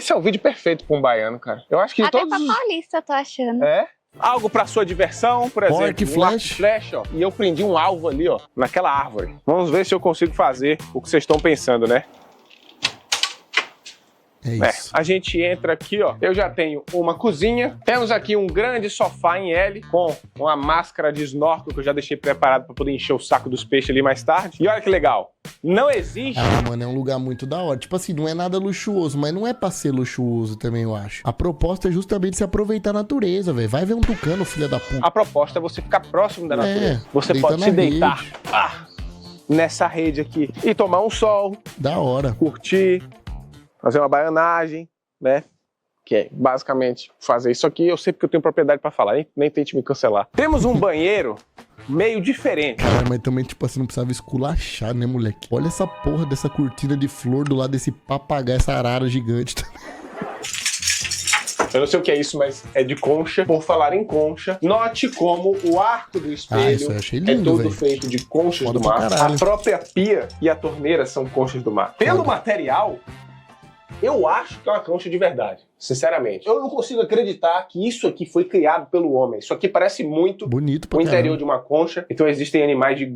Esse é o vídeo perfeito pra um baiano, cara. Eu acho que Até todos pra paulista, eu tô achando. É? Algo pra sua diversão, por exemplo, Arco e um arco e flecha. flecha, ó. E eu prendi um alvo ali, ó, naquela árvore. Vamos ver se eu consigo fazer o que vocês estão pensando, né? É isso. A gente entra aqui, ó. Eu já tenho uma cozinha. Temos aqui um grande sofá em L com uma máscara de snorkel que eu já deixei preparado para poder encher o saco dos peixes ali mais tarde. E olha que legal. Não existe. Ah, mano, é um lugar muito da hora. Tipo assim, não é nada luxuoso, mas não é pra ser luxuoso também, eu acho. A proposta é justamente se aproveitar a natureza, velho. Vai ver um tucano, filha da puta. A proposta é você ficar próximo da natureza. Você deitar pode na se deitar rede. nessa rede aqui e tomar um sol, Da hora. curtir, fazer uma baianagem, né? Que é basicamente fazer isso aqui. Eu sei porque eu tenho propriedade pra falar, nem tente me cancelar. Temos um banheiro meio diferente. Cara, mas também, tipo assim, não precisava esculachar, né, moleque? Olha essa porra dessa cortina de flor do lado desse papagaio, essa arara gigante. Eu não sei o que é isso, mas é de concha. Por falar em concha, note como o arco do espelho isso eu achei é lindo, todo velho. feito de conchas Foda do pra mar. caralho. A própria pia e a torneira são conchas do mar. Pelo Foda. material, eu acho que é uma concha de verdade. Sinceramente. Eu não consigo acreditar que isso aqui foi criado pelo homem. Isso aqui parece muito Bonito pra o interior caramba. de uma concha. Então existem animais de